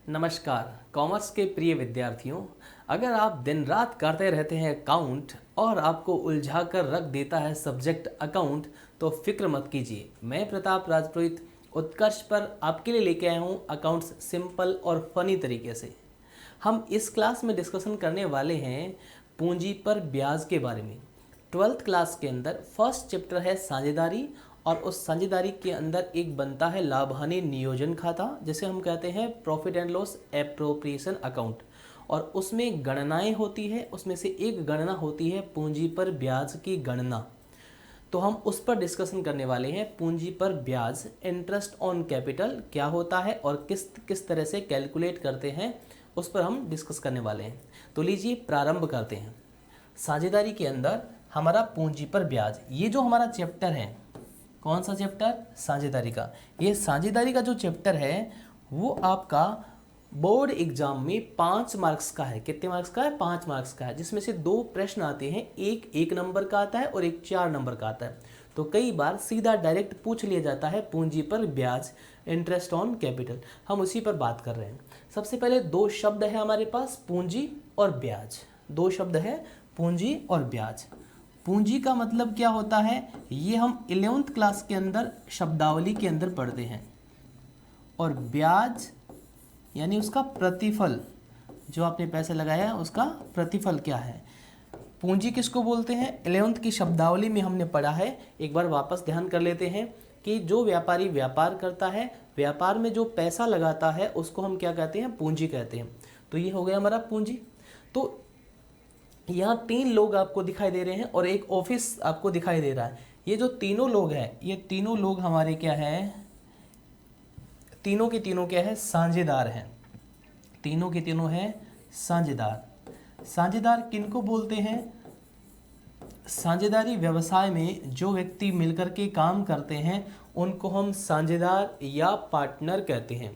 नमस्कार कॉमर्स के प्रिय विद्यार्थियों। अगर आप दिन रात करते रहते हैं अकाउंट और आपको उलझा कर रख देता है सब्जेक्ट अकाउंट, तो फिक्र मत कीजिए। मैं प्रताप राजपुरोहित उत्कर्ष पर आपके लिए लेके आया हूँ अकाउंट्स सिंपल और फनी तरीके से। हम इस क्लास में डिस्कशन करने वाले हैं पूंजी पर ब्याज के बारे में। 12th क्लास के अंदर फर्स्ट चैप्टर है साझेदारी, और उस साझेदारी के अंदर एक बनता है लाभ हानि नियोजन खाता, जिसे हम कहते हैं profit and loss appropriation account. और उसमें गणनाएं होती है, उसमें से एक गणना होती है पूंजी पर ब्याज की गणना। तो हम उस पर डिस्कशन करने वाले हैं। पूंजी पर ब्याज, इंटरेस्ट ऑन कैपिटल क्या होता है और किस किस तरह से कैलकुलेट करते हैं, उस पर हम डिस्कस करने वाले हैं। तो लीजिए प्रारंभ करते हैं। साझेदारी के अंदर हमारा पूंजी पर ब्याज, ये जो हमारा चैप्टर है, कौन सा चैप्टर? साझेदारी का। ये साझेदारी का जो चैप्टर है वो आपका बोर्ड एग्जाम में 5 मार्क्स का है। कितने मार्क्स का है? 5 मार्क्स का है, जिसमें से 2 प्रश्न आते हैं, एक 1 नंबर का आता है और एक 4 नंबर का आता है। तो कई बार सीधा डायरेक्ट पूछ लिया जाता है पूंजी पर ब्याज, इंटरेस्ट ऑन कैपिटल। हम उसी पर बात कर रहे हैं। सबसे पहले 2 शब्द है हमारे पास, पूंजी और ब्याज। 2 शब्द है, पूंजी और ब्याज। पूंजी का मतलब क्या होता है, ये हम 11th क्लास के अंदर शब्दावली के अंदर पढ़ते हैं। और ब्याज यानी उसका प्रतिफल, जो आपने पैसे लगाया है उसका प्रतिफल क्या है। पूंजी किसको बोलते हैं? 11th की शब्दावली में हमने पढ़ा है। एक बार वापस ध्यान कर लेते हैं कि जो व्यापारी व्यापार करता है, व्यापार में जो पैसा लगाता है, उसको हम क्या कहते हैं? पूंजी कहते हैं। तो ये हो गया हमारा पूंजी। तो यहाँ 3 लोग आपको दिखाई दे रहे हैं और एक ऑफिस आपको दिखाई दे रहा है। ये जो तीनों लोग हैं, ये तीनों लोग हमारे क्या हैं? तीनों के तीनों क्या है? साझेदार हैं। तीनों के तीनों हैं साझेदार। साझेदार किनको बोलते हैं? साझेदारी व्यवसाय में जो व्यक्ति मिलकर के काम करते हैं उनको हम साझेदार या पार्टनर कहते हैं।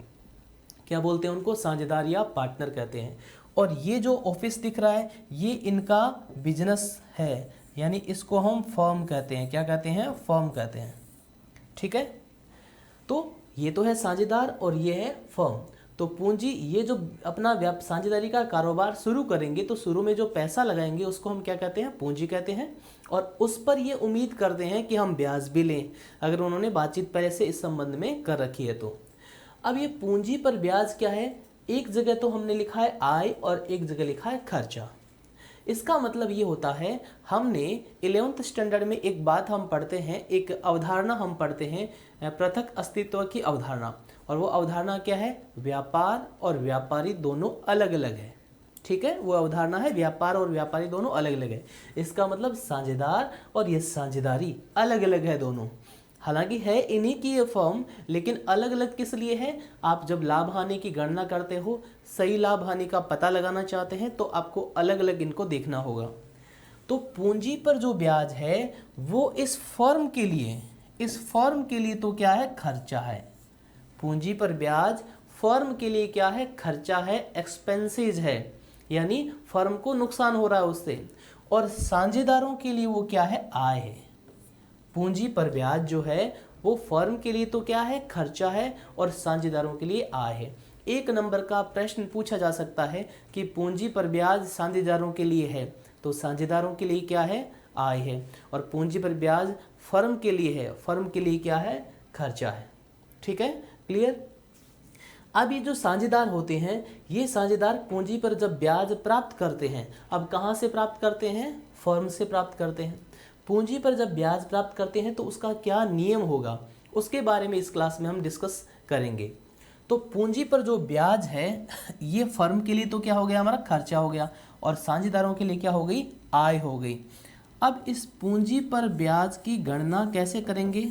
क्या बोलते हैं उनको? साझेदार या पार्टनर कहते हैं। और ये जो ऑफिस दिख रहा है, ये इनका बिजनेस है, यानी इसको हम फर्म कहते हैं। क्या कहते हैं? फर्म कहते हैं। ठीक है, तो ये तो है साझेदार और ये है फर्म। तो पूंजी, ये जो अपना साझेदारी का कारोबार शुरू करेंगे तो शुरू में जो पैसा लगाएंगे उसको हम क्या कहते हैं? पूंजी कहते हैं। और उस पर ये उम्मीद करते हैं कि हम ब्याज भी लें, अगर उन्होंने बातचीत पहले से इस संबंध में कर रखी है तो। अब ये पूंजी पर ब्याज क्या है? एक जगह तो हमने लिखा है आय और एक जगह लिखा है खर्चा। इसका मतलब ये होता है, हमने 11th स्टैंडर्ड में एक बात हम पढ़ते हैं, एक अवधारणा हम पढ़ते हैं, पृथक अस्तित्व की अवधारणा। और वो अवधारणा क्या है? व्यापार और व्यापारी दोनों अलग अलग है। ठीक है, वो अवधारणा है व्यापार और व्यापारी दोनों अलग अलग है। इसका मतलब साझेदार और ये साझेदारी अलग अलग है दोनों। हालांकि है इन्हीं की ये फर्म, लेकिन अलग अलग किस लिए है? आप जब लाभ हानि की गणना करते हो, सही लाभ हानि का पता लगाना चाहते हैं, तो आपको अलग अलग इनको देखना होगा। तो पूंजी पर जो ब्याज है वो इस फर्म के लिए तो क्या है? खर्चा है। पूंजी पर ब्याज फर्म के लिए क्या है? खर्चा है, एक्सपेंसेस है, यानी फर्म को नुकसान हो रहा है उससे। और साझेदारों के लिए वो क्या है? आय है। पूंजी पर ब्याज जो है वो फर्म के लिए तो क्या है? खर्चा है, और साझेदारों के लिए आय है। 1 नंबर का प्रश्न पूछा जा सकता है कि पूंजी पर ब्याज साझेदारों के लिए है, तो साझेदारों के लिए क्या है? आय है। और पूंजी पर ब्याज फर्म के लिए है, फर्म के लिए क्या है? खर्चा है। ठीक है, क्लियर? अब ये जो साझेदार होते हैं, ये साझेदार पूंजी पर जब ब्याज प्राप्त करते हैं, अब कहाँ से प्राप्त करते हैं? फर्म से प्राप्त करते हैं। पूंजी पर जब ब्याज प्राप्त करते हैं तो उसका क्या नियम होगा, उसके बारे में इस क्लास में हम डिस्कस करेंगे। तो पूंजी पर जो ब्याज है ये फर्म के लिए तो क्या हो गया? हमारा खर्चा हो गया, और साझेदारों के लिए क्या हो गई? आय हो गई। अब इस पूंजी पर ब्याज की गणना कैसे करेंगे,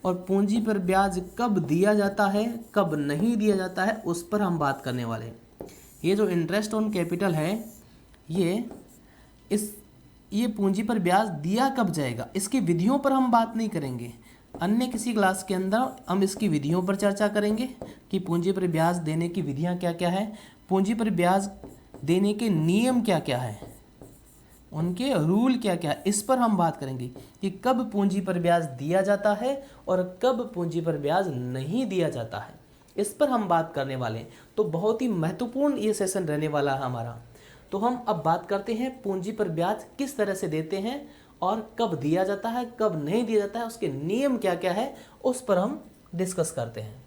और पूंजी पर ब्याज कब दिया जाता है, कब नहीं दिया जाता है, उस पर हम बात करने वाले हैं। ये जो इंटरेस्ट ऑन कैपिटल है, ये पूंजी पर ब्याज दिया कब जाएगा, इसकी विधियों पर हम बात नहीं करेंगे। अन्य किसी क्लास के अंदर हम इसकी विधियों पर चर्चा करेंगे कि पूंजी पर ब्याज देने की विधियां क्या क्या है, पूंजी पर ब्याज देने के नियम क्या क्या है, उनके रूल क्या क्या है, इस पर हम बात करेंगे कि कब पूंजी पर ब्याज दिया जाता है और कब पूंजी पर ब्याज नहीं दिया जाता है। इस पर हम बात करने वाले हैं। तो बहुत ही महत्वपूर्ण ये सेशन रहने वाला है हमारा। तो हम अब बात करते हैं पूंजी पर ब्याज किस तरह से देते हैं और कब दिया जाता है, कब नहीं दिया जाता है, उसके नियम क्या क्या है, उस पर हम डिस्कस करते हैं।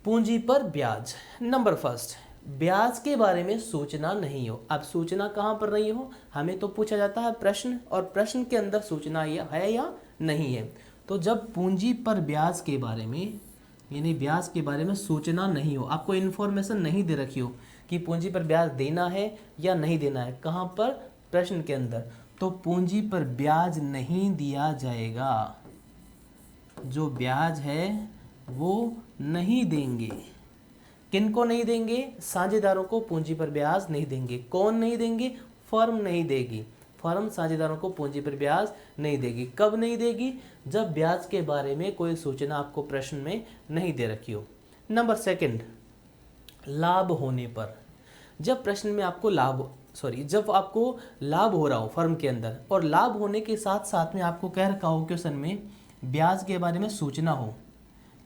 पूंजी पर ब्याज। नंबर फर्स्ट, ब्याज के बारे में सूचना नहीं हो। अब सूचना कहाँ पर नहीं हो, हमें तो पूछा जाता है प्रश्न, और प्रश्न के अंदर सूचना है या नहीं है। तो जब पूंजी पर ब्याज के बारे में, यानी ब्याज के बारे में सूचना नहीं हो, आपको इन्फॉर्मेशन नहीं दे रखी हो कि पूंजी पर ब्याज देना है या नहीं देना है, कहाँ पर, प्रश्न के अंदर, तो पूंजी पर ब्याज नहीं दिया जाएगा। जो ब्याज है वो नहीं देंगे। किनको नहीं देंगे? साझेदारों को पूंजी पर ब्याज नहीं देंगे। कौन नहीं देंगे? फर्म नहीं देगी। फर्म साझेदारों को पूंजी पर ब्याज नहीं देगी। कब नहीं देगी? जब ब्याज के बारे में कोई सूचना आपको प्रश्न में नहीं दे रखी हो। नंबर सेकंड, लाभ होने पर। जब प्रश्न में आपको जब आपको लाभ हो रहा हो फर्म के अंदर, और लाभ होने के साथ साथ में आपको कह रखा हो क्वेश्चन में ब्याज के बारे में सूचना हो,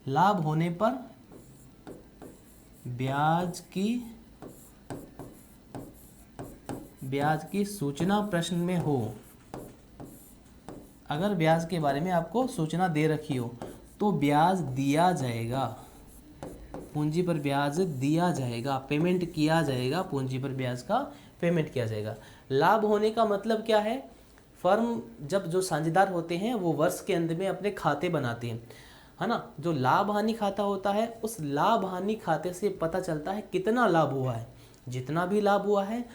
लाभ होने पर ब्याज की सूचना प्रश्न में हो, अगर ब्याज के बारे में आपको सूचना दे रखी हो तो ब्याज दिया जाएगा। पूंजी पर ब्याज दिया जाएगा, पेमेंट किया जाएगा, पूंजी पर ब्याज का पेमेंट किया जाएगा। लाभ होने का मतलब क्या है? फर्म जब जो साझेदार होते हैं वो वर्ष के अंत में अपने खाते बनाते हैं, है ना। जो लाभ हानि खाता होता है, उस लाभ हानि खाते से पता चलता है कितना लाभ हुआ है। जितना भी लाभ हुआ है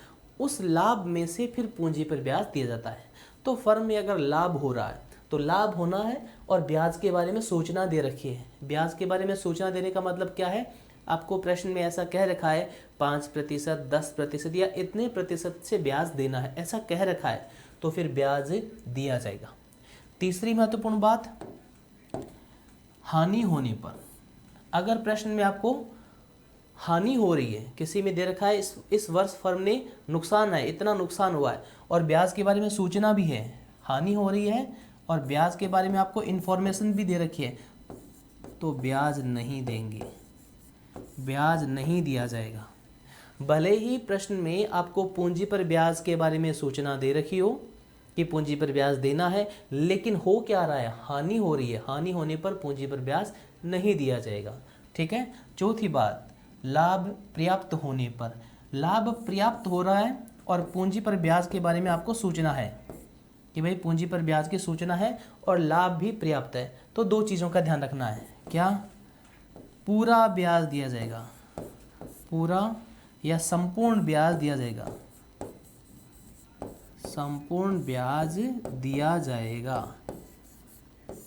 उस लाभ में से फिर पूंजी पर ब्याज दिया जाता है। तो फर्म में अगर लाभ हो रहा है तो लाभ होना है और ब्याज के बारे में सूचना दे रखी है। ब्याज के बारे में सूचना देने का मतलब क्या है? आपको प्रश्न में ऐसा कह रखा है 5%, 10% या इतने प्रतिशत से ब्याज देना है, ऐसा कह रखा है, तो फिर ब्याज दिया जाएगा। तीसरी महत्वपूर्ण बात, हानि होने पर। अगर प्रश्न में आपको हानि हो रही है, किसी में दे रखा है इस वर्ष फर्म ने नुकसान है, इतना नुकसान हुआ है, और ब्याज के बारे में सूचना भी है, हानि हो रही है और ब्याज के बारे में आपको इन्फॉर्मेशन भी दे रखी है, तो ब्याज नहीं देंगे, ब्याज नहीं दिया जाएगा। भले ही प्रश्न में आपको पूंजी पर ब्याज के बारे में सूचना दे रखी हो कि पूंजी पर ब्याज देना है, लेकिन हो क्या रहा है? हानि हो रही है। हानि होने पर पूंजी पर ब्याज नहीं दिया जाएगा। ठीक है। चौथी बात, लाभ पर्याप्त होने पर। लाभ पर्याप्त हो रहा है और पूंजी पर ब्याज के बारे में आपको सूचना है कि भाई पूंजी पर ब्याज की सूचना है और लाभ भी पर्याप्त है, तो दो चीज़ों का ध्यान रखना है। क्या? पूरा ब्याज दिया जाएगा, पूरा या संपूर्ण ब्याज दिया जाएगा, संपूर्ण ब्याज दिया जाएगा,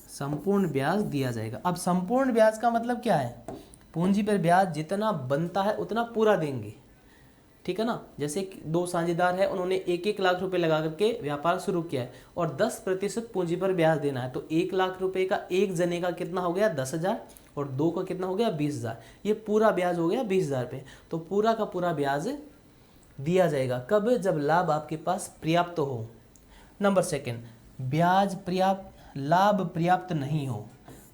संपूर्ण ब्याज दिया जाएगा। अब संपूर्ण ब्याज का मतलब क्या है? पूंजी पर ब्याज जितना बनता है उतना पूरा देंगे। ठीक है ना। जैसे दो साझेदार है, उन्होंने 1-1 लाख रुपए लगा करके व्यापार शुरू किया है और 10% पूंजी पर ब्याज देना है, तो 1 लाख रुपए का एक जने का कितना हो गया? 10,000, और दो का कितना हो गया? 20,000। ये पूरा ब्याज हो गया 20,000 पे। तो पूरा का पूरा ब्याज दिया जाएगा। कब? जब लाभ आपके पास पर्याप्त हो। नंबर सेकंड, लाभ पर्याप्त नहीं हो।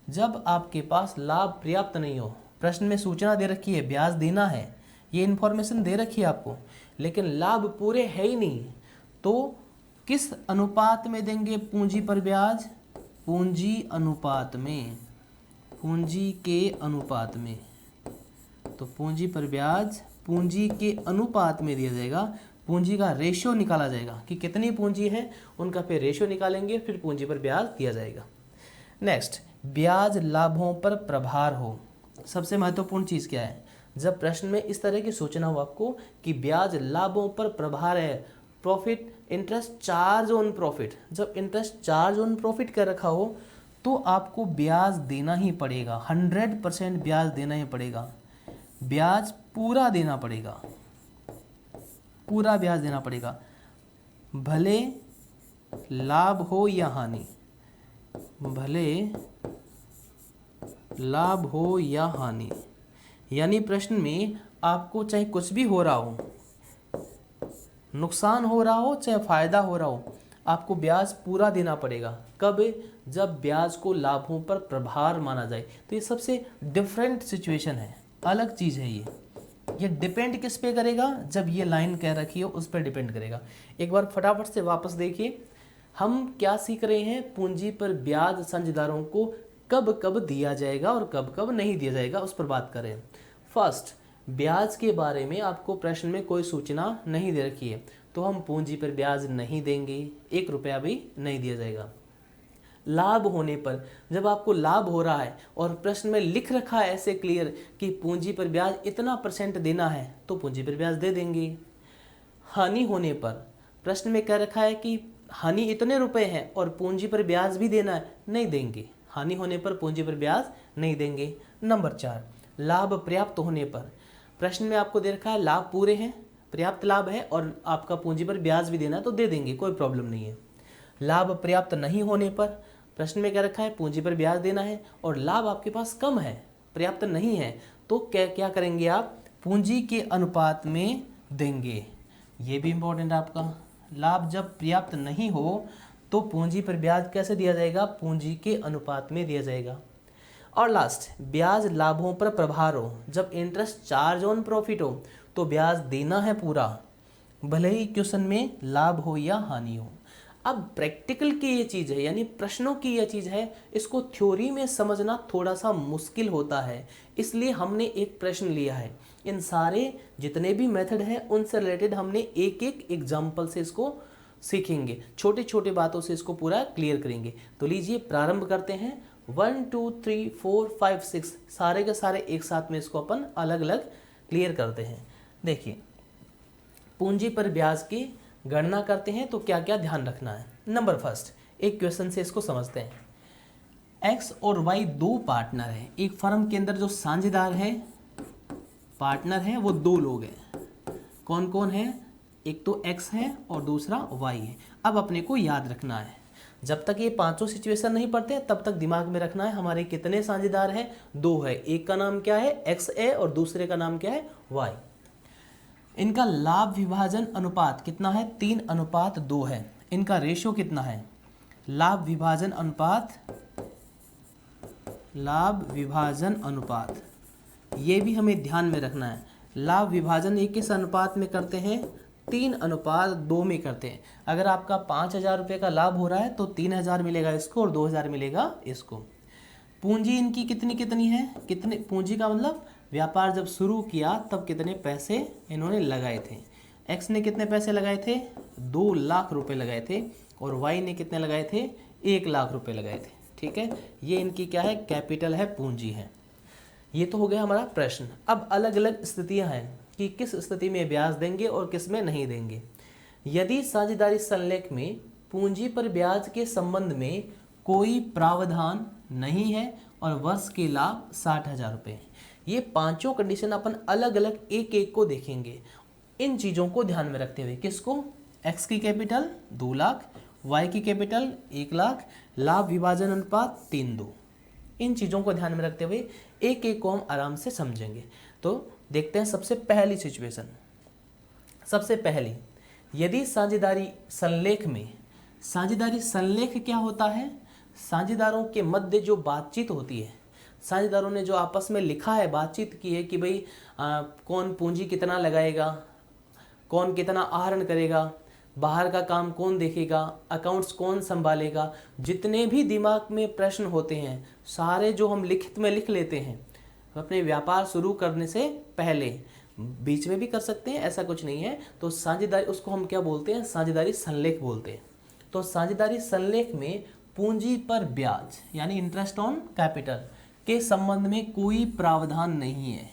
जब आपके पास लाभ पर्याप्त नहीं हो, प्रश्न में सूचना दे रखी है ब्याज देना है, ये इन्फॉर्मेशन दे रखी है आपको, लेकिन लाभ पूरे है ही नहीं, तो किस अनुपात में देंगे पूंजी पर ब्याज? पूंजी अनुपात में, पूंजी के अनुपात में। तो पूंजी पर ब्याज पूंजी के अनुपात में दिया जाएगा। पूंजी का रेशियो निकाला जाएगा कि कितनी पूंजी है, उनका फिर रेशियो निकालेंगे, फिर पूंजी पर ब्याज दिया जाएगा। नेक्स्ट, ब्याज लाभों पर प्रभार हो। सबसे महत्वपूर्ण चीज़ क्या है? जब प्रश्न में इस तरह की सूचना हो आपको कि ब्याज लाभों पर प्रभार है, profit interest charge on profit, जब इंटरेस्ट चार्ज ऑन प्रॉफिट कर रखा हो तो आपको ब्याज देना ही पड़ेगा, 100% ब्याज देना ही पड़ेगा। ब्याज पूरा देना पड़ेगा, पूरा ब्याज देना पड़ेगा, भले लाभ हो या हानि, भले लाभ हो या हानि। यानी प्रश्न में आपको चाहे कुछ भी हो रहा हो, नुकसान हो रहा हो चाहे फायदा हो रहा हो, आपको ब्याज पूरा देना पड़ेगा। कब? जब ब्याज को लाभों पर प्रभार माना जाए। तो ये सबसे डिफरेंट सिचुएशन है, अलग चीज़ है ये डिपेंड किस पे करेगा, जब ये लाइन कह रखी हो उस पर डिपेंड करेगा। एक बार फटाफट से वापस देखिए, हम क्या सीख रहे हैं, पूंजी पर ब्याज साझेदारों को कब कब दिया जाएगा और कब कब नहीं दिया जाएगा, उस पर बात करें। फर्स्ट, ब्याज के बारे में आपको प्रश्न में कोई सूचना नहीं दे रखी है, तो हम पूंजी पर ब्याज नहीं देंगे, 1 रुपया भी नहीं दिया जाएगा। लाभ होने पर, जब आपको लाभ हो रहा है और प्रश्न में लिख रखा है ऐसे क्लियर कि पूंजी पर ब्याज इतना % देना है, तो पूंजी पर ब्याज दे देंगे। हानि होने पर, प्रश्न में कह रखा है कि हानि इतने रुपए हैं और पूंजी पर ब्याज भी देना है, नहीं देंगे। हानि होने पर पूंजी पर ब्याज नहीं देंगे। नंबर 4, लाभ पर्याप्त होने पर, प्रश्न में आपको दे रखा है लाभ पूरे हैं, पर्याप्त लाभ है और आपका पूंजी पर ब्याज भी देना है, तो दे देंगे, कोई प्रॉब्लम नहीं है। लाभ पर्याप्त नहीं होने पर, प्रश्न में क्या रखा है पूंजी पर ब्याज देना है और लाभ आपके पास कम है, पर्याप्त नहीं है, तो क्या करेंगे आप, पूंजी के अनुपात में देंगे। ये भी इम्पोर्टेंट आपका, लाभ जब पर्याप्त नहीं हो तो पूंजी पर ब्याज कैसे दिया जाएगा, पूंजी के अनुपात में दिया जाएगा। और लास्ट, ब्याज लाभों पर प्रभार हो, जब इंटरेस्ट चार्ज ऑन प्रॉफिट हो तो ब्याज देना है पूरा, भले ही क्वेश्चन में लाभ हो या हानि हो। अब प्रैक्टिकल की ये चीज़ है, यानी प्रश्नों की ये चीज़ है, इसको थ्योरी में समझना थोड़ा सा मुश्किल होता है, इसलिए हमने एक प्रश्न लिया है। इन सारे जितने भी मेथड हैं उनसे रिलेटेड हमने एक एक एग्जाम्पल से इसको सीखेंगे, छोटे छोटे बातों से इसको पूरा क्लियर करेंगे। तो लीजिए प्रारंभ करते हैं। 1 2 3 4 5 6 सारे के सारे एक साथ में इसको अपन अलग अलग क्लियर करते हैं। देखिए, पूंजी पर ब्याज की गणना करते हैं तो क्या क्या ध्यान रखना है। नंबर फर्स्ट, एक क्वेश्चन से इसको समझते हैं। एक्स और वाई 2 पार्टनर हैं, एक फर्म के अंदर जो साझेदार है, पार्टनर है, वो 2 लोग हैं। कौन कौन है, एक तो एक्स है और दूसरा वाई है। अब अपने को याद रखना है, जब तक ये पांचों सिचुएशन नहीं पढ़ते तब तक दिमाग में रखना है हमारे कितने साझेदार हैं, 2 है। एक का नाम क्या है, एक्स है, और दूसरे का नाम क्या है, वाई। इनका लाभ विभाजन अनुपात कितना है, 3:2 है। इनका रेशो कितना है, लाभ विभाजन अनुपात, लाभ विभाजन अनुपात, ये भी हमें ध्यान में रखना है। लाभ विभाजन एक किस अनुपात में करते हैं, 3:2 में करते हैं। अगर आपका 5,000 रुपये का लाभ हो रहा है तो 3,000 मिलेगा इसको और 2,000 मिलेगा इसको। पूंजी इनकी कितनी कितनी है, कितने, पूंजी का मतलब व्यापार जब शुरू किया तब कितने पैसे इन्होंने लगाए थे। एक्स ने कितने पैसे लगाए थे, 2 लाख रुपए लगाए थे, और वाई ने कितने लगाए थे, 1 लाख रुपए लगाए थे। ठीक है, ये इनकी क्या है, कैपिटल है, पूंजी है। ये तो हो गया हमारा प्रश्न। अब अलग अलग स्थितियां हैं कि किस स्थिति में ब्याज देंगे और किस में नहीं देंगे। यदि साझेदारी संलेख में पूंजी पर ब्याज के संबंध में कोई प्रावधान नहीं है और वर्ष के लाभ 60,000 रुपये, ये पांचों कंडीशन अपन अलग अलग एक एक को देखेंगे। इन चीज़ों को ध्यान में रखते हुए, किसको, एक्स की कैपिटल 2 लाख, वाई की कैपिटल 1 लाख, लाभ विभाजन अनुपात 3:2, इन चीज़ों को ध्यान में रखते हुए एक एक को हम आराम से समझेंगे। तो देखते हैं सबसे पहली सिचुएशन। सबसे पहली, यदि साझेदारी संलेख में, साझेदारी संलेख क्या होता है, साझेदारों के मध्य जो बातचीत होती है, साझेदारों ने जो आपस में लिखा है, बातचीत की है कि भाई कौन पूंजी कितना लगाएगा, कौन कितना आहरण करेगा, बाहर का काम कौन देखेगा, अकाउंट्स कौन संभालेगा, जितने भी दिमाग में प्रश्न होते हैं सारे जो हम लिखित में लिख लेते हैं अपने व्यापार शुरू करने से पहले, बीच में भी कर सकते हैं, ऐसा कुछ नहीं है। तो साझेदारी, उसको हम क्या बोलते हैं, साझेदारी संलेख बोलते हैं। तो साझेदारी संलेख में पूंजी पर ब्याज यानी इंटरेस्ट ऑन कैपिटल के संबंध में कोई प्रावधान नहीं है।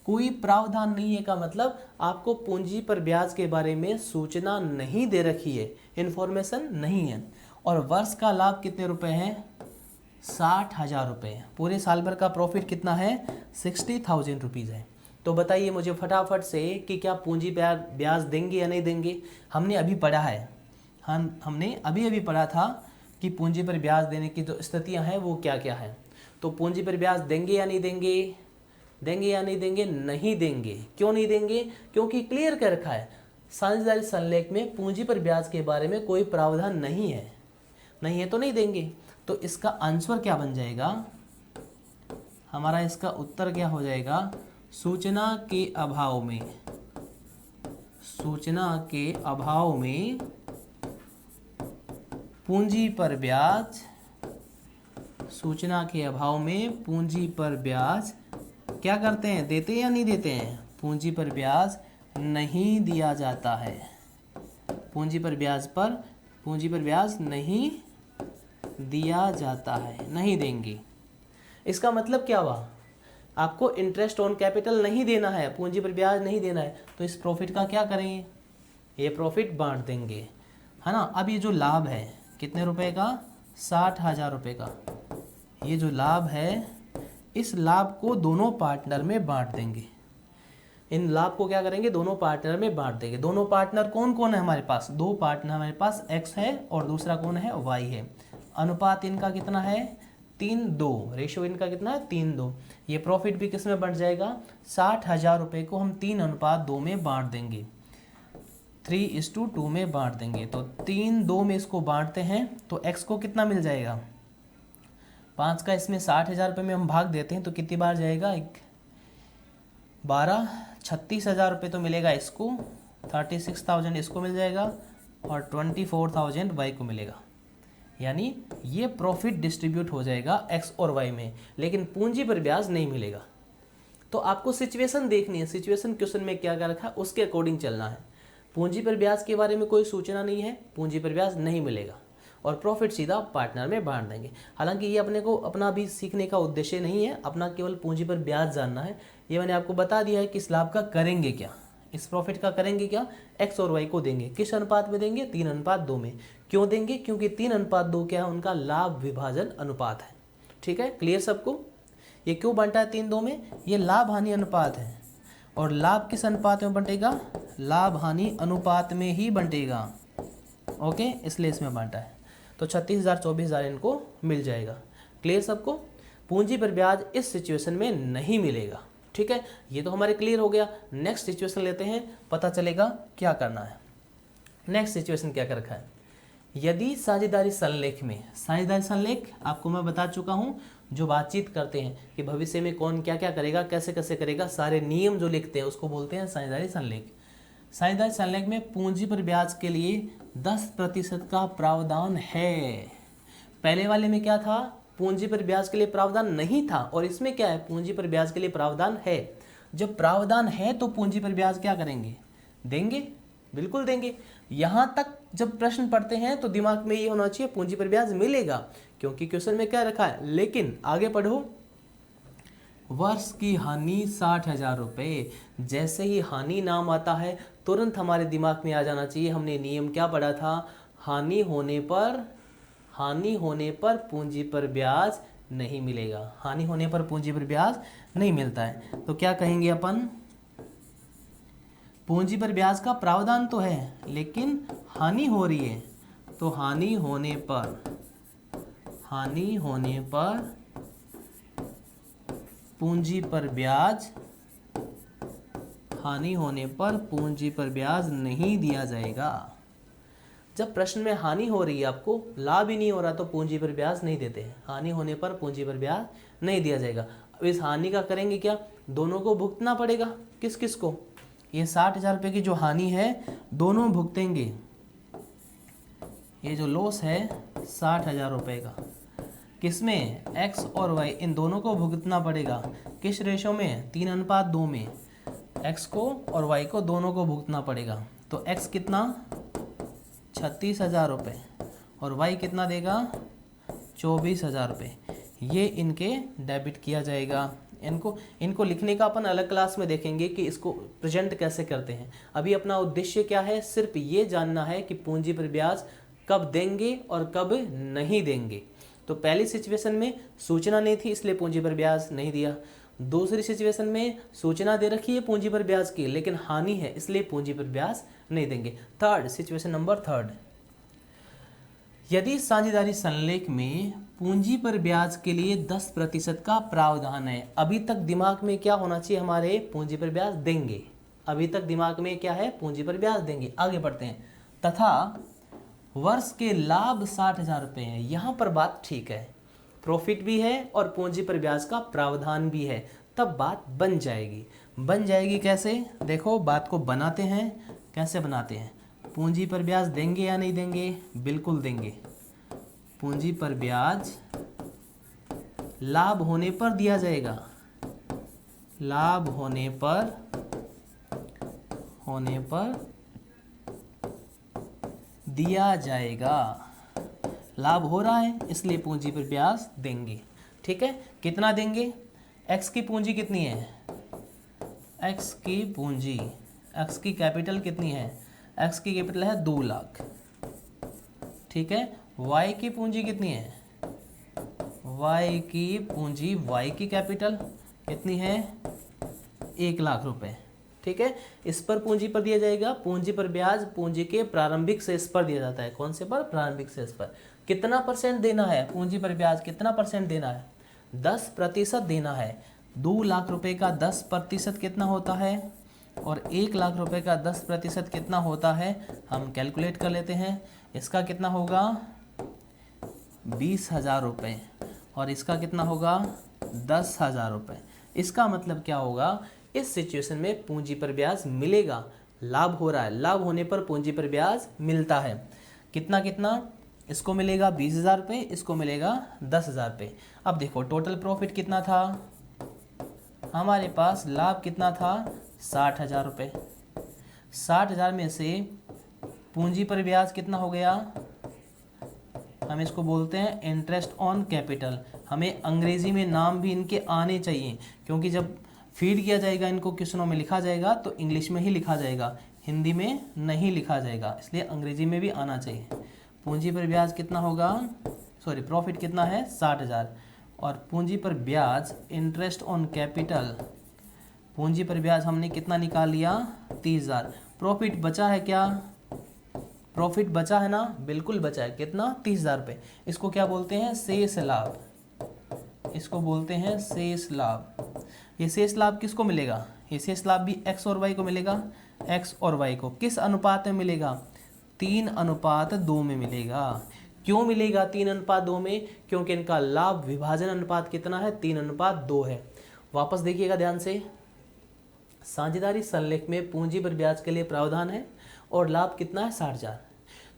कोई प्रावधान नहीं है का मतलब आपको पूंजी पर ब्याज के बारे में सूचना नहीं दे रखी है, इन्फॉर्मेशन नहीं है। और वर्ष का लाभ कितने रुपए हैं, 60,000 रुपये। पूरे साल भर का प्रॉफिट कितना है, 60,000 रुपीज़ है। तो बताइए मुझे फटाफट से कि क्या पूंजी पर ब्याज देंगे या नहीं देंगे। हमने अभी पढ़ा है, हमने अभी पढ़ा था कि पूंजी पर ब्याज देने की जो स्थितियां हैं वो क्या क्या है। तो पूंजी पर ब्याज देंगे या नहीं देंगे, देंगे या नहीं देंगे, नहीं देंगे। क्यों नहीं देंगे, क्योंकि क्लियर कर रखा है साझेदारी संलेख में पूंजी पर ब्याज के बारे में कोई प्रावधान नहीं है, नहीं है तो नहीं देंगे। तो इसका आंसर क्या बन जाएगा, हमारा इसका उत्तर क्या हो जाएगा, सूचना के अभाव में, सूचना के अभाव में पूंजी पर ब्याज, सूचना के अभाव में पूंजी पर ब्याज क्या करते हैं, देते या नहीं देते हैं, पूंजी पर ब्याज नहीं दिया जाता है, पूंजी पर ब्याज नहीं दिया जाता है, नहीं देंगे। इसका मतलब क्या हुआ, आपको इंटरेस्ट ऑन कैपिटल नहीं देना है, पूंजी पर ब्याज नहीं देना है, तो इस प्रॉफिट का क्या करेंगे, ये प्रॉफिट बांट देंगे, है ना। अब ये जो लाभ है कितने रुपए का, 60,000 रुपये का, ये जो लाभ है इस लाभ को दोनों पार्टनर में बांट देंगे, इन लाभ को क्या करेंगे, दोनों पार्टनर में बांट देंगे। दोनों पार्टनर कौन कौन है हमारे पास, दो पार्टनर हमारे पास, x है और दूसरा कौन है, y है। अनुपात इनका कितना है, 3:2, रेशियो इनका कितना है, 3:2। ये प्रॉफिट भी किस में बढ़ जाएगा, 60,000 रुपये को हम 3:2 में बांट देंगे, 3:2 में बांट देंगे। तो 3:2 में इसको बांटते हैं तो x को कितना मिल जाएगा, 5 का इसमें 60,000 रुपये में हम भाग देते हैं तो कितनी बार जाएगा, 12, 36,000 रुपये तो मिलेगा इसको, 36,000 इसको मिल जाएगा और 24,000 y को मिलेगा। यानी ये प्रॉफिट डिस्ट्रीब्यूट हो जाएगा x और y में, लेकिन पूंजी पर ब्याज नहीं मिलेगा। तो आपको सिचुएशन देखनी है, सिचुएशन क्वेश्चन में क्या क्या रखा है उसके अकॉर्डिंग चलना है। पूंजी पर ब्याज के बारे में कोई सूचना नहीं है, पूंजी पर ब्याज नहीं मिलेगा और प्रॉफिट सीधा पार्टनर में बांट देंगे। हालांकि ये अपने को अपना भी सीखने का उद्देश्य नहीं है, अपना केवल पूंजी पर ब्याज जानना है। ये मैंने आपको बता दिया है कि इस लाभ का करेंगे क्या, इस प्रॉफिट का करेंगे क्या, x और y को देंगे। किस अनुपात में देंगे, 3:2 में। क्यों देंगे, क्योंकि 3:2 क्या है, उनका लाभ विभाजन अनुपात है। ठीक है, क्लियर सबको। ये क्यों बंटा है 3:2 में, ये लाभ हानि अनुपात है और लाभ किस अनुपात में बंटेगा, लाभ हानि अनुपात में ही बंटेगा। ओके, इसलिए इसमें बांटा है। तो 36,000 24,000 इनको मिल जाएगा। क्लियर सबको। पूंजी पर ब्याज इस सिचुएशन में नहीं मिलेगा। ठीक है, ये तो हमारे क्लियर हो गया। नेक्स्ट सिचुएशन लेते हैं, पता चलेगा क्या करना है। नेक्स्ट सिचुएशन क्या कर रखा है, यदि साझेदारी संलेख में, साझेदारी संलेख आपको मैं बता चुका हूं, जो बातचीत करते हैं कि भविष्य में कौन क्या क्या करेगा, कैसे कैसे करेगा, सारे नियम जो लिखते हैं उसको बोलते हैं साझेदारी संलेख। साझेदारी संलेख में पूंजी पर ब्याज के लिए 10% का प्रावधान है। पहले वाले में क्या था, पूंजी पर ब्याज के लिए प्रावधान नहीं था, और इसमें क्या है, पूंजी पर ब्याज के लिए प्रावधान है। जब प्रावधान है तो पूंजी पर ब्याज क्या करेंगे, देंगे, बिल्कुल देंगे। यहां तक जब प्रश्न पढ़ते हैं तो दिमाग में ये होना चाहिए पूंजी पर ब्याज मिलेगा, क्योंकि क्वेश्चन में क्या रखा है। लेकिन आगे पढ़ो, वर्ष की हानि 60,000 रुपये। जैसे ही हानि नाम आता है तुरंत हमारे दिमाग में आ जाना चाहिए, हमने नियम क्या पढ़ा था, हानि होने पर पूंजी पर ब्याज नहीं मिलेगा, हानि होने पर पूंजी पर ब्याज नहीं मिलता है। तो क्या कहेंगे अपन, पूंजी पर ब्याज का प्रावधान तो है लेकिन हानि हो रही है, तो हानि होने पर पूंजी पर ब्याज, हानि होने पर पूंजी पर ब्याज नहीं दिया जाएगा। जब प्रश्न में हानि हो रही है, आपको लाभ ही नहीं हो रहा, तो पूंजी पर ब्याज नहीं देते हैं। हानि होने पर पूंजी पर ब्याज नहीं दिया जाएगा। अब इस हानि का करेंगे क्या, दोनों को भुगतना पड़ेगा। किस किस को, ये 60,000 रुपये की जो हानि है दोनों भुगतेंगे। ये जो लॉस है 60,000 रुपये का, किसमें, x और y, इन दोनों को भुगतना पड़ेगा। किस रेशो में, 3:2 में। x को और y को दोनों को भुगतना पड़ेगा। तो x कितना, 36,000 रुपये, और y कितना देगा, 24,000 रुपये। ये इनके डेबिट किया जाएगा। इनको लिखने का अपन अलग क्लास में देखेंगे कि इसको प्रेजेंट कैसे करते हैं। अभी अपना उद्देश्य क्या है, सिर्फ ये जानना है कि पूंजी पर ब्याज कब देंगे और कब नहीं देंगे। तो पहली सिचुएशन में सूचना नहीं थी इसलिए पूंजी पर ब्याज नहीं दिया। दूसरी सिचुएशन में सूचना दे रखी है पूंजी पर ब्याज की, लेकिन हानि है इसलिए पूंजी पर ब्याज नहीं देंगे। थर्ड सिचुएशन नंबर 3, यदि साझेदारी संलेख में पूंजी पर ब्याज के लिए 10% का प्रावधान है। अभी तक दिमाग में क्या होना चाहिए हमारे, पूंजी पर ब्याज देंगे। अभी तक दिमाग में क्या है, पूंजी पर ब्याज देंगे। आगे बढ़ते हैं, तथा वर्ष के लाभ 60,000 रुपये हैं। यहाँ पर बात ठीक है, प्रॉफिट भी है और पूंजी पर ब्याज का प्रावधान भी है, तब बात बन जाएगी। बन जाएगी कैसे, देखो बात को बनाते हैं। कैसे बनाते हैं, पूंजी पर ब्याज देंगे या नहीं देंगे, बिल्कुल देंगे। पूंजी पर ब्याज लाभ होने पर दिया जाएगा, लाभ होने पर दिया जाएगा। लाभ हो रहा है इसलिए पूंजी पर ब्याज देंगे। ठीक है, कितना देंगे, एक्स की पूंजी कितनी है, एक्स की पूंजी, एक्स की कैपिटल कितनी है, एक्स की कैपिटल है 2 लाख। ठीक है, वाई की पूंजी कितनी है, वाई की पूंजी, वाई की कैपिटल कितनी है 1 लाख रुपए। ठीक है, इस पर पूंजी पर दिया जाएगा। पूंजी पर ब्याज पूंजी के प्रारंभिक शेष पर दिया जाता है। कौन से पर, प्रारंभिक शेष पर। कितना % देना है, पूंजी पर ब्याज कितना % देना है, 10% देना है। 2 लाख रुपए का 10% कितना होता है और 1 लाख रुपए का 10% कितना होता है, हम कैलकुलेट कर लेते हैं। इसका कितना होगा 20,000 रुपये और इसका कितना होगा 10,000 रुपये। इसका मतलब क्या होगा, इस सिचुएशन में पूंजी पर ब्याज मिलेगा। लाभ हो रहा है, लाभ होने पर पूंजी पर ब्याज मिलता है। कितना कितना, इसको मिलेगा 20,000 रुपये, इसको मिलेगा 10,000 रुपये। अब देखो टोटल प्रॉफिट कितना था हमारे पास, लाभ कितना था 60,000 रुपये। 60,000 में से पूंजी पर ब्याज कितना हो गया, हम इसको बोलते हैं इंटरेस्ट ऑन कैपिटल। हमें अंग्रेजी में नाम भी इनके आने चाहिए, क्योंकि जब फीड किया जाएगा इनको क्वेश्चनों में लिखा जाएगा तो इंग्लिश में ही लिखा जाएगा, हिंदी में नहीं लिखा जाएगा, इसलिए अंग्रेजी में भी आना चाहिए। पूंजी पर ब्याज कितना होगा, सॉरी प्रॉफिट कितना है 60,000 और पूंजी पर ब्याज इंटरेस्ट ऑन कैपिटल, पूंजी पर ब्याज हमने कितना निकाल लिया 30,000। प्रॉफिट बचा है क्या, प्रॉफिट बचा है ना, बिल्कुल बचा है। कितना 30,000 रुपये। इसको क्या बोलते हैं, शेष लाभ, इसको बोलते हैं शेष लाभ। ये शेष लाभ किसको मिलेगा, ये शेष लाभ भी एक्स और वाई को मिलेगा। एक्स और वाई को किस अनुपात में मिलेगा, 3:2 में मिलेगा। क्यों मिलेगा 3:2 में, क्योंकि इनका लाभ विभाजन अनुपात कितना है 3:2 है। वापस देखिएगा ध्यान से, साझेदारी संलेख में पूंजी पर ब्याज के लिए प्रावधान है और लाभ कितना है 60,000।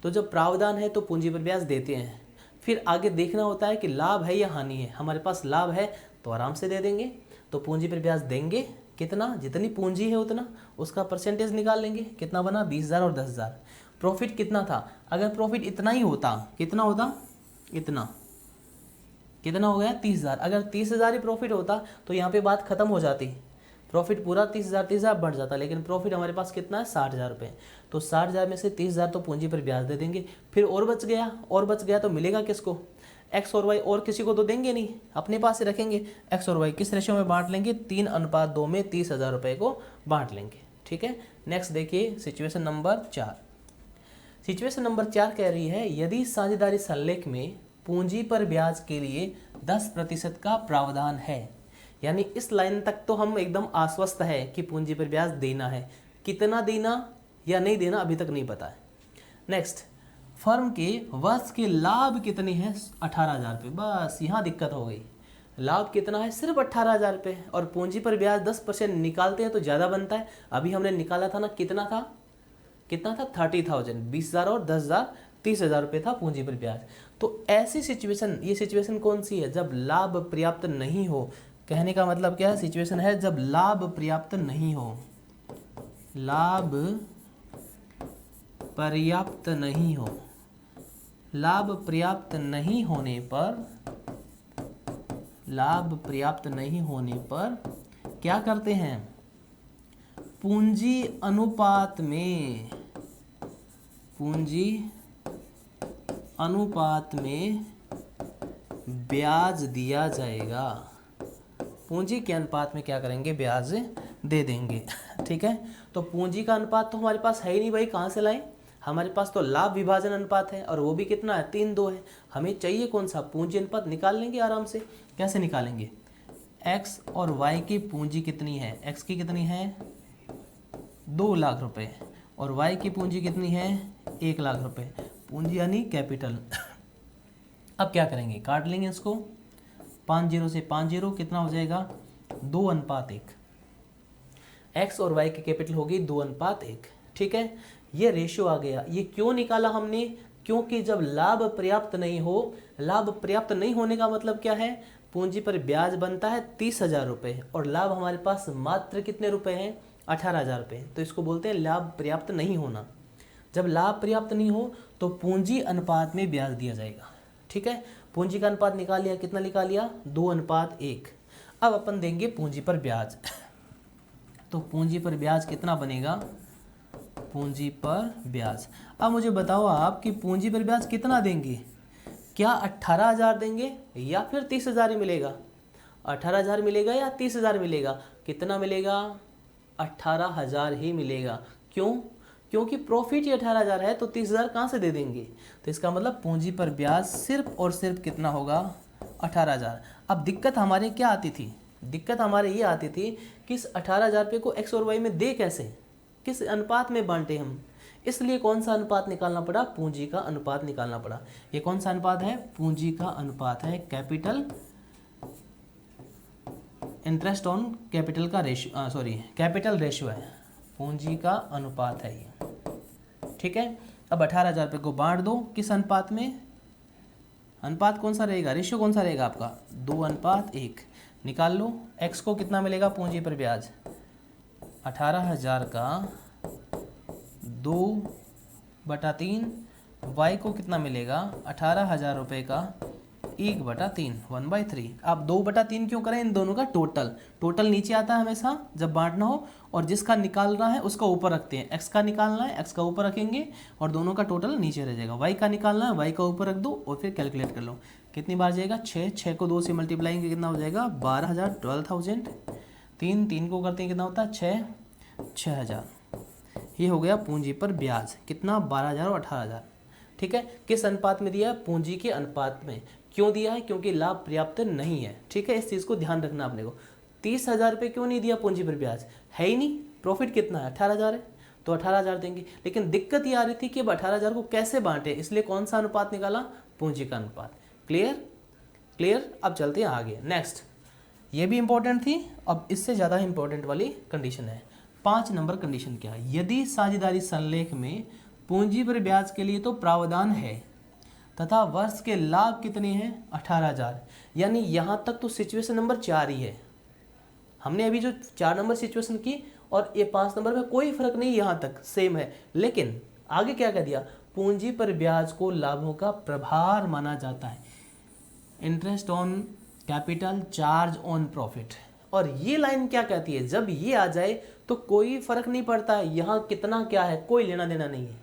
तो जब प्रावधान है तो पूंजी पर ब्याज देते हैं, फिर आगे देखना होता है कि लाभ है या हानि है। हमारे पास लाभ है तो आराम से दे देंगे, तो पूंजी पर ब्याज देंगे। कितना, जितनी पूंजी है उतना, उसका परसेंटेज निकाल लेंगे। कितना बना 20,000 और 10,000। प्रॉफिट कितना था, अगर प्रॉफिट इतना ही होता, कितना होता, इतना, कितना हो गया 30,000। अगर 30,000 ही प्रॉफिट होता तो यहाँ पे बात खत्म हो जाती, प्रॉफिट पूरा 30,000 बढ़ जाता। लेकिन प्रॉफिट हमारे पास कितना है 60,000 रुपये। तो 60,000 में से 30,000 तो पूंजी पर ब्याज दे देंगे। फिर और बच गया तो मिलेगा किसको, एक्स और वाई, और किसी को तो देंगे नहीं, अपने पास ही रखेंगे। एक्स और वाई किस रेशियो में बांट लेंगे, 3:2 में 30,000 रुपये को बांट लेंगे। ठीक है, नेक्स्ट देखिए सिचुएशन नंबर 4। सिचुएशन नंबर 4 कह रही है, यदि साझेदारी संलेख में पूंजी पर ब्याज के लिए 10% का प्रावधान है, यानी इस लाइन तक तो हम एकदम आश्वस्त है कि पूंजी पर ब्याज देना है। कितना देना या नहीं देना अभी तक नहीं पता है। नेक्स्ट, फर्म के वर्ष के लाभ कितने हैं 18,000 रुपये। बस यहाँ दिक्कत हो गई, लाभ कितना है सिर्फ 18,000 रुपये और पूंजी पर ब्याज 10% निकालते हैं तो ज़्यादा बनता है। अभी हमने निकाला था ना, कितना था 30,000, 20,000 और 10,000, 30,000 रुपये था पूंजी पर ब्याज। तो ऐसी सिचुएशन, ये सिचुएशन कौन सी है, जब लाभ पर्याप्त नहीं हो। कहने का मतलब क्या है, सिचुएशन है जब लाभ पर्याप्त नहीं हो, लाभ पर्याप्त नहीं हो। लाभ पर्याप्त नहीं होने पर, लाभ पर्याप्त नहीं होने पर क्या करते हैं, पूंजी अनुपात में, पूंजी अनुपात में ब्याज दिया जाएगा। पूंजी के अनुपात में क्या करेंगे, ब्याज दे देंगे। ठीक है, तो पूंजी का अनुपात तो हमारे पास है ही नहीं भाई, कहाँ से लाएं। हमारे पास तो लाभ विभाजन अनुपात है और वो भी कितना है 3:2 है। हमें चाहिए कौन सा, पूंजी अनुपात। निकाल लेंगे आराम से। कैसे निकालेंगे, एक्स और वाई की पूंजी कितनी है, एक्स की कितनी है 2 लाख रुपए और वाई की पूंजी कितनी है 1 लाख रुपए। पूंजी यानी कैपिटल। अब क्या करेंगे, काट लेंगे इसको, 5 जीरो से 5 जीरो, कितना हो जाएगा 2:1। एक्स और वाई की कैपिटल होगी 2:1। ठीक है, ये रेशियो आ गया। ये क्यों निकाला हमने, क्योंकि जब लाभ पर्याप्त नहीं हो, लाभ पर्याप्त नहीं होने का मतलब क्या है, पूंजी पर ब्याज बनता है 30,000 रुपये और लाभ हमारे पास मात्र कितने रुपए हैं, 18,000 रुपये। तो इसको बोलते हैं लाभ पर्याप्त नहीं होना। जब लाभ पर्याप्त नहीं हो तो पूंजी अनुपात में ब्याज दिया जाएगा। ठीक है, पूंजी का अनुपात निकाल लिया, कितना निकाल लिया, 2:1। अब अपन देंगे पूंजी पर ब्याज। तो पूंजी पर ब्याज कितना बनेगा, पूंजी पर ब्याज। अब मुझे बताओ आप कि पूंजी पर ब्याज कितना देंगे, क्या 18,000 देंगे या फिर 30,000 ही मिलेगा, 18,000 मिलेगा या 30,000 मिलेगा, कितना मिलेगा, 18,000 ही मिलेगा। क्यों, क्योंकि प्रॉफिट ही 18,000 है, तो 30,000 कहाँ से दे देंगे। तो इसका मतलब पूंजी पर ब्याज सिर्फ और सिर्फ कितना होगा, 18,000। अब दिक्कत हमारे क्या आती थी, दिक्कत हमारे ये आती थी कि इस 18,000 रुपये को एक्स और वाई में दे कैसे, किस अनुपात में बांटे हम, इसलिए कौन सा अनुपात निकालना पड़ा, पूंजी का अनुपात निकालना पड़ा। ये कौन सा अनुपात है, पूंजी का अनुपात है, कैपिटल इंटरेस्ट ऑन कैपिटल का रेशियो, सॉरी कैपिटल रेशियो है, पूंजी का अनुपात है ये। ठीक है, अब 18,000 रुपये को बांट दो, किस अनुपात में, अनुपात कौन सा रहेगा, रेशियो कौन सा रहेगा आपका, 2:1। निकाल लो, एक्स को कितना मिलेगा पूंजी पर ब्याज, 18,000 का 2/3, वाई को कितना मिलेगा, 18,000 रुपये का 1/3, 1/3। आप 2/3 क्यों करें, इन दोनों का टोटल नीचे आता है हमेशा जब बांटना हो, और जिसका निकालना है उसका ऊपर रखते हैं। एक्स का निकालना है, एक्स का ऊपर रखेंगे और दोनों का टोटल नीचे रह जाएगा। वाई का निकालना है, वाई का ऊपर रख दो और फिर कैलकुलेट कर लो कितनी बार जाएगा, 6 को 2 से मल्टीप्लाई कितना हो जाएगा, 12,000, 12,000। 3 को करते हैं कितना होता है, 6,000। ये हो गया पूंजी पर ब्याज, कितना, 12,000 और 18,000। ठीक है, किस अनुपात में दिया है, पूंजी के अनुपात में। क्यों दिया है, क्योंकि लाभ पर्याप्त नहीं है। ठीक है, इस चीज़ को ध्यान रखना आपने को। 30,000 रुपये क्यों नहीं दिया पूंजी पर ब्याज, है ही नहीं, प्रॉफिट कितना है, 18,000 है, तो 18,000 देंगे। लेकिन दिक्कत ये आ रही थी कि अब 18,000 को कैसे बांटे, इसलिए कौन सा अनुपात निकाला, पूंजी का अनुपात। क्लियर। अब चलते हैं आगे, नेक्स्ट। ये भी इंपॉर्टेंट थी, अब इससे ज़्यादा इंपॉर्टेंट वाली कंडीशन है, 5 नंबर कंडीशन क्या है, यदि साझेदारी संलेख में पूंजी पर ब्याज के लिए तो प्रावधान है तथा वर्ष के लाभ कितने हैं, 18,000। यानी यहाँ तक तो सिचुएशन नंबर 4 ही है। हमने अभी जो 4 नंबर सिचुएशन की और ये 5 नंबर में कोई फर्क नहीं, यहाँ तक सेम है। लेकिन आगे क्या कह दिया, पूंजी पर ब्याज को लाभों का प्रभार माना जाता है, interest on capital charge on profit. और ये लाइन क्या कहती है, जब ये आ जाए तो कोई फर्क नहीं पड़ता है यहाँ कितना क्या है, कोई लेना देना नहीं है,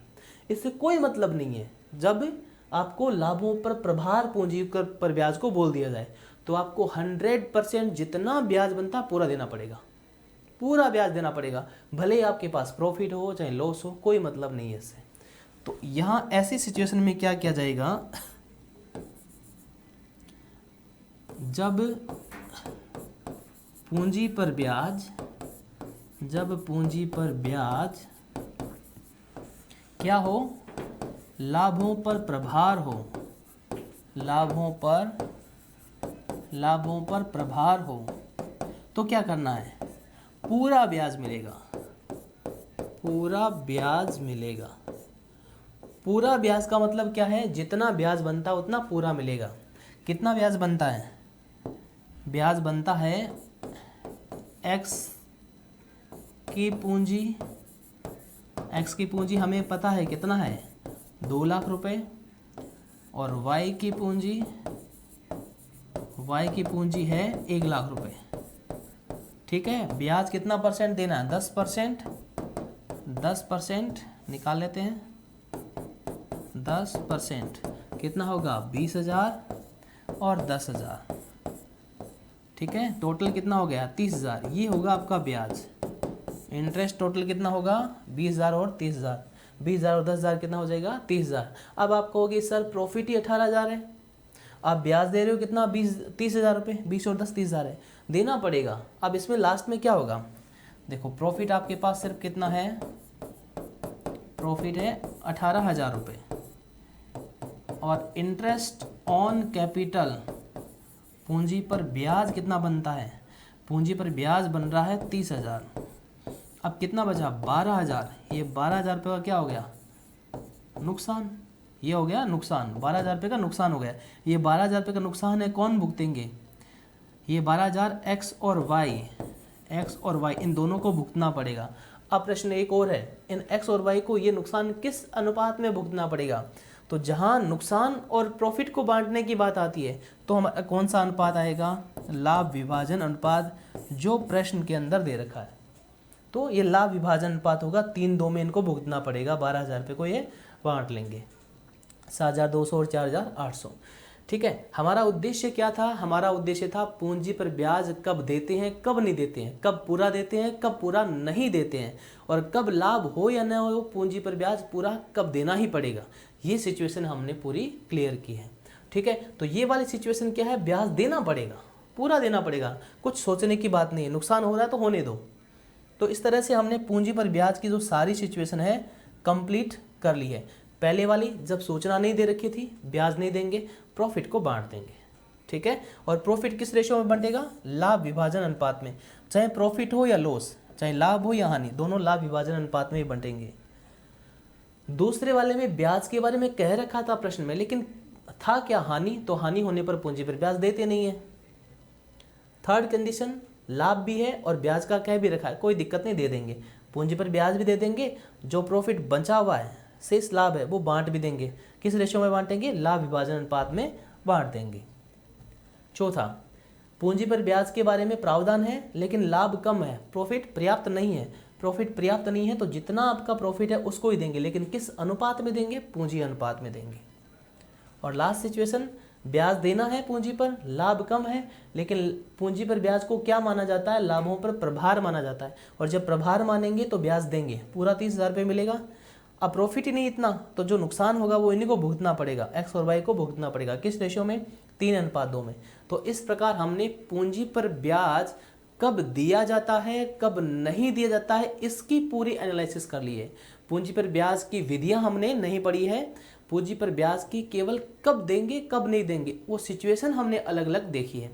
इससे कोई मतलब नहीं है। जब आपको लाभों पर प्रभार पूंजी पर ब्याज को बोल दिया जाए तो आपको 100% जितना ब्याज बनता पूरा देना पड़ेगा, पूरा ब्याज देना पड़ेगा, भले ही आपके पास प्रॉफिट हो चाहे लॉस हो, कोई मतलब नहीं है इससे। तो यहाँ ऐसी सिचुएशन में क्या किया जाएगा, जब पूंजी पर ब्याज क्या हो, लाभों पर प्रभार हो, लाभों पर प्रभार हो, तो क्या करना है, पूरा ब्याज मिलेगा, पूरा ब्याज मिलेगा। पूरा ब्याज का मतलब क्या है, जितना ब्याज बनता है उतना पूरा मिलेगा। कितना ब्याज बनता है, ब्याज बनता है एक्स की पूंजी हमें पता है कितना है, 2 लाख रुपए, और वाई की पूंजी है 1 लाख रुपए। ठीक है, ब्याज कितना परसेंट देना है, 10%। 10% निकाल लेते हैं, 10% कितना होगा, 20,000 और 10,000। ठीक है, टोटल कितना हो गया, 30,000। ये होगा आपका ब्याज। इंटरेस्ट टोटल कितना होगा, 20,000 और 30,000। 20,000 और 10,000 कितना हो जाएगा, 30,000। अब आप कहोगे सर प्रॉफिट ही 18,000 है, आप ब्याज दे रहे हो कितना, 30,000 रुपये, 20 और 10 30,000 है, देना पड़ेगा। अब इसमें लास्ट में क्या होगा, देखो प्रॉफिट आपके पास सिर्फ कितना है, प्रॉफिट है 18,000 रुपये। और इंटरेस्ट ऑन कैपिटल, पूंजी पर ब्याज कितना बनता है, पूंजी पर ब्याज बन रहा है 30,000। अब कितना बचा 12,000, ये 12,000 रुपये का क्या हो गया नुकसान, ये हो गया नुकसान, 12,000 रुपये का नुकसान हो गया। ये 12,000 रुपये का नुकसान है कौन भुगतेंगे, ये 12,000 एक्स और वाई इन दोनों को भुगतना पड़ेगा। अब प्रश्न एक और है, इन एक्स और वाई को ये नुकसान किस अनुपात में भुगतना पड़ेगा, तो जहाँ नुकसान और प्रॉफिट को बांटने की बात आती है तो हमारा कौन सा अनुपात आएगा, लाभ विभाजन अनुपात, जो प्रश्न के अंदर दे रखा है। तो ये लाभ विभाजन अनुपात होगा, 3-2 में इनको भुगतना पड़ेगा, 12,000 रुपये को ये बांट लेंगे, 7,200 और 4,800। ठीक है, हमारा उद्देश्य क्या था, हमारा उद्देश्य था पूंजी पर ब्याज कब देते हैं कब नहीं देते हैं, कब पूरा देते हैं कब पूरा नहीं देते हैं, और कब लाभ हो या न हो पूंजी पर ब्याज पूरा कब देना ही पड़ेगा। ये सिचुएशन हमने पूरी क्लियर की है। ठीक है, तो ये वाली सिचुएशन क्या है, ब्याज देना पड़ेगा, पूरा देना पड़ेगा, कुछ सोचने की बात नहीं है, नुकसान हो रहा है तो होने दो। तो इस तरह से हमने पूंजी पर ब्याज की जो सारी सिचुएशन है कंप्लीट कर ली है। पहले वाली जब सूचना नहीं दे रखी थी, ब्याज नहीं देंगे, प्रॉफिट को बांट देंगे। ठीक है, और प्रॉफिट किस रेशियो में बंटेगा, लाभ विभाजन अनुपात में, चाहे प्रॉफिट हो या लॉस, चाहे लाभ हो या हानि, दोनों लाभ विभाजन अनुपात में ही बंटेंगे। दूसरे वाले में ब्याज के बारे में कह रखा था प्रश्न में, लेकिन था क्या हानि, तो हानि होने पर पूंजी पर ब्याज देते नहीं है। थर्ड कंडीशन, लाभ भी है और ब्याज का कह भी रखा है, कोई दिक्कत नहीं, दे देंगे, पूंजी पर ब्याज भी दे देंगे, जो प्रॉफिट बचा हुआ है शेष लाभ है वो बांट भी देंगे। किस रेशियो में बांटेंगे, लाभ विभाजन अनुपात में बांट देंगे। चौथा, पूंजी पर ब्याज के बारे में प्रावधान है लेकिन लाभ कम है, प्रॉफिट पर्याप्त नहीं है, प्रॉफिट पर्याप्त नहीं है तो जितना आपका प्रॉफिट है उसको ही देंगे, लेकिन किस अनुपात में देंगे, पूंजी अनुपात में देंगे। और लास्ट सिचुएशन, ब्याज देना है पूंजी पर, लाभ कम है, लेकिन पूंजी पर ब्याज को क्या माना जाता है, लाभों पर प्रभार माना जाता है, और जब प्रभार मानेंगे तो ब्याज देंगे, पूरा 30,000 रुपये मिलेगा। अब प्रॉफिट ही नहीं इतना, तो जो नुकसान होगा वो इन्हीं को भुगतना पड़ेगा, एक्स और वाई को भुगतना पड़ेगा। किस रेशियो में, 3:2 में। तो इस प्रकार हमने पूंजी पर ब्याज कब दिया जाता है कब नहीं दिया जाता है इसकी पूरी एनालिसिस कर ली है। पूंजी पर ब्याज की विधियां हमने नहीं पढ़ी है, पूंजी पर ब्याज की केवल कब देंगे कब नहीं देंगे वो सिचुएशन हमने अलग अलग देखी है,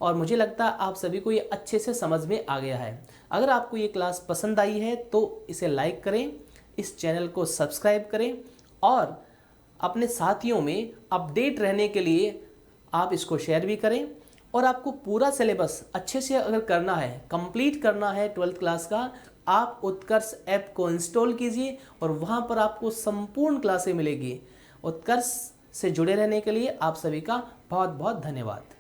और मुझे लगता है आप सभी को ये अच्छे से समझ में आ गया है। अगर आपको ये क्लास पसंद आई है तो इसे लाइक करें, इस चैनल को सब्सक्राइब करें, और अपने साथियों में अपडेट रहने के लिए आप इसको शेयर भी करें। और आपको पूरा सिलेबस अच्छे से अगर करना है, कंप्लीट करना है 12th क्लास का, आप उत्कर्ष ऐप को इंस्टॉल कीजिए और वहाँ पर आपको संपूर्ण क्लासें मिलेगी। उत्कर्ष से जुड़े रहने के लिए आप सभी का बहुत बहुत धन्यवाद।